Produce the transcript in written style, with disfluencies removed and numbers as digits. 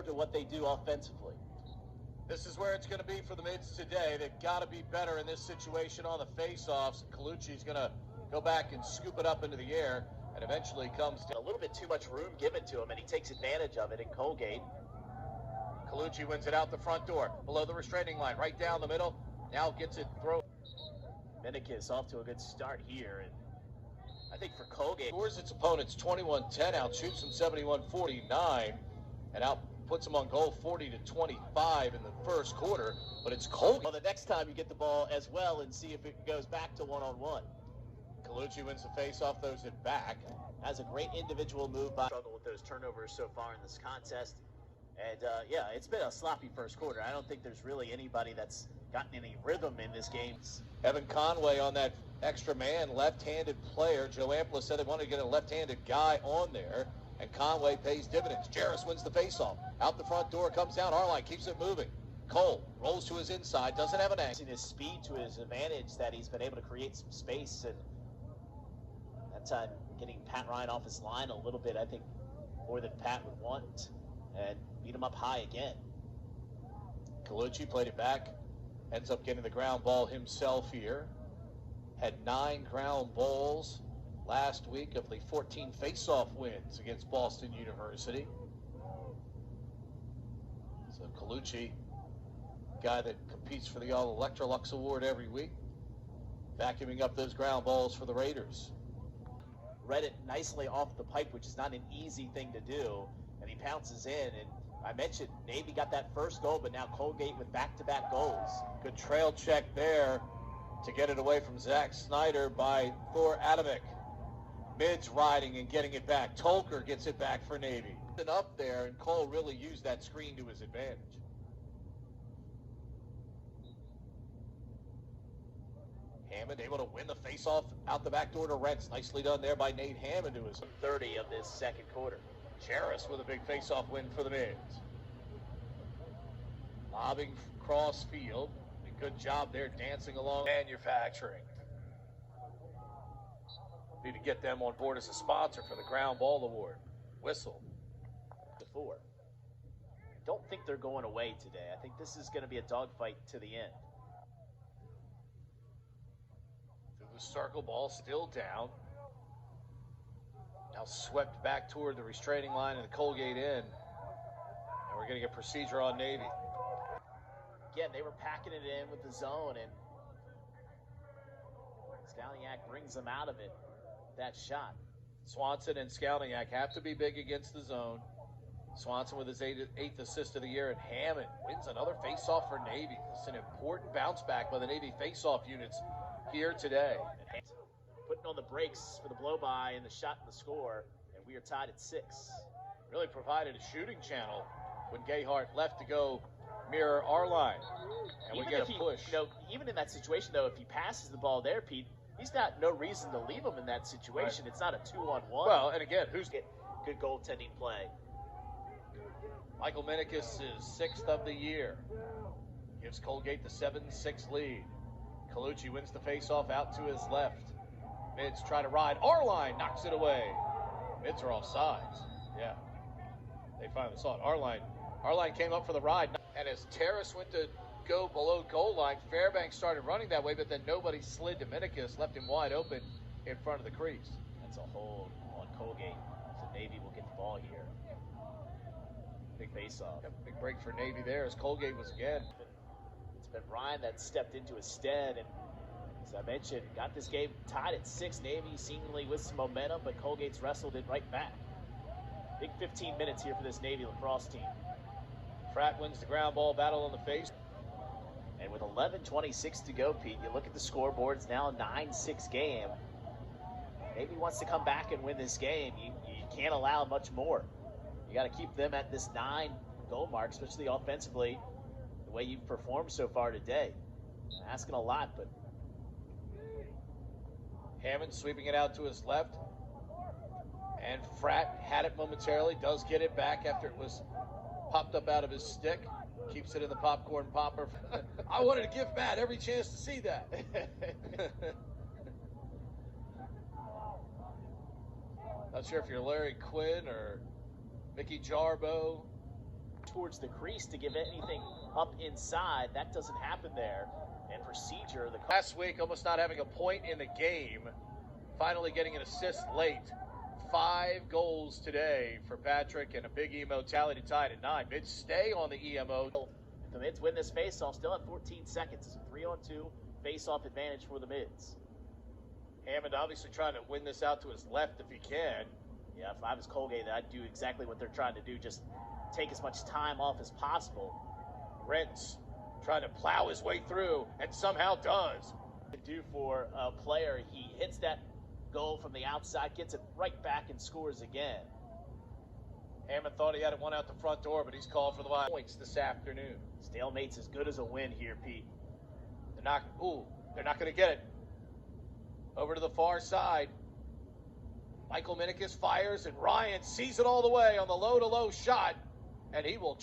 forward to what they do offensively. This is where it's going to be for the Mids today. They've got to be better in this situation on the face-offs. Colucci's going to go back and scoop it up into the air and eventually comes to a little bit too much room given to him, and he takes advantage of it in Colgate. Colucci wins it out the front door, below the restraining line, right down the middle. Now gets it thrown. Minikis off to a good start here, and I think for Colgate, scores its opponents 21-10, out shoots them 71-49, and out puts them on goal 40-25 in the first quarter. But it's Colgate. Well, the next time you get the ball as well and see if it goes back to one-on-one. Colucci wins the face-off, throws it back. Has a great individual move by. Struggle with those turnovers so far in this contest. And, yeah, it's been a sloppy first quarter. I don't think there's really anybody that's gotten any rhythm in this game. Evan Conway on that extra man, left-handed player. Joe Ampla said they wanted to get a left-handed guy on there, and Conway pays dividends. Jarris wins the faceoff. Out the front door, comes down. Arline keeps it moving. Cole rolls to his inside, doesn't have an angle. Using his speed to his advantage, that he's been able to create some space, and that time getting Pat Ryan off his line a little bit, I think, more than Pat would want, and beat him up high again. Colucci played it back, ends up getting the ground ball himself here. Had 9 ground balls last week of the 14 face-off wins against Boston University. So Colucci, guy that competes for the All Electrolux Award every week, vacuuming up those ground balls for the Raiders. Read it nicely off the pipe, which is not an easy thing to do, and he pounces in. And I mentioned Navy got that first goal, but now Colgate with back-to-back goals. Good trail check there to get it away from Zach Snyder by Thor Adamic. Mids riding and getting it back. Tolker gets it back for Navy. And up there, and Cole really used that screen to his advantage. Hammond able to win the face-off out the back door to Rents. Nicely done there by Nate Hammond, who is 30 of this second quarter. Jarris with a big face-off win for the Mids. Lobbing cross field. A good job there dancing along. Manufacturing. Need to get them on board as a sponsor for the Ground Ball Award. Whistle. Before. I don't think they're going away today. I think this is going to be a dogfight to the end. Through the circle, ball still down. Now swept back toward the restraining line and the Colgate end. And we're getting a procedure on Navy. Again, they were packing it in with the zone, and Skalniak brings them out of it. That shot. Swanson and Skalniak have to be big against the zone. Swanson with his eighth assist of the year, and Hammond wins another face-off for Navy. It's an important bounce back by the Navy face-off units here today. Putting on the brakes for the blow-by and the shot and the score, and we are tied at 6. Really provided a shooting channel when Gayhart left to go mirror our line, and even we get a push. You know, even in that situation, though, if he passes the ball there, Pete, he's got no reason to leave him in that situation. Right. It's not a 2-on-1. Well, and again, who's good goaltending play? Michael Minikis is 6th of the year. Gives Colgate the 7-6 lead. Colucci wins the faceoff out to his left. Mids try to ride. Arline knocks it away. Mids are off sides. Yeah. They finally saw it. Arline came up for the ride. And as Terrace went to go below goal line, Fairbanks started running that way, but then nobody slid to Minikis, left him wide open in front of the crease. That's a hold on Colgate. So Navy will get the ball here. Big face-off. Yep, big break for Navy there as Colgate was again. It's been Ryan that stepped into his stead, and as I mentioned, got this game tied at 6. Navy seemingly with some momentum, but Colgate's wrestled it right back. Big 15 minutes here for this Navy lacrosse team. Pratt wins the ground ball battle on the face. And with 11:26 to go, Pete, you look at the scoreboard, it's now a 9-6 game. Navy wants to come back and win this game. You can't allow much more. You got to keep them at this 9 goal mark, especially offensively, the way you've performed so far today. I'm asking a lot, but Hammond sweeping it out to his left. And Fratt had it momentarily, does get it back after it was popped up out of his stick. Keeps it in the popcorn popper. I wanted to give Matt every chance to see that. Not sure if you're Larry Quinn or Mickey Jarbo. towards the crease to give anything up inside. That doesn't happen there. And procedure, last week almost not having a point in the game, finally getting an assist late. 5 goals today for Patrick and a big emo tally to tie it at 9. Mids stay on the EMO. If the Mids win this faceoff, still have 14 seconds. 3-on-2 faceoff advantage for the Mids. Hammond obviously trying to win this out to his left if he can. Yeah, if I was Colgate, I'd do exactly what they're trying to do. Just take as much time off as possible. Rents trying to plow his way through and somehow does. To do for a player, he hits that goal from the outside, gets it right back and scores again. Hammond thought he had it one out the front door, but he's called for the line points this afternoon. Stalemate's as good as a win here, Pete. They're not going to get it. Over to the far side. Michael Minikis fires, and Ryan sees it all the way on the low-to-low shot, and he will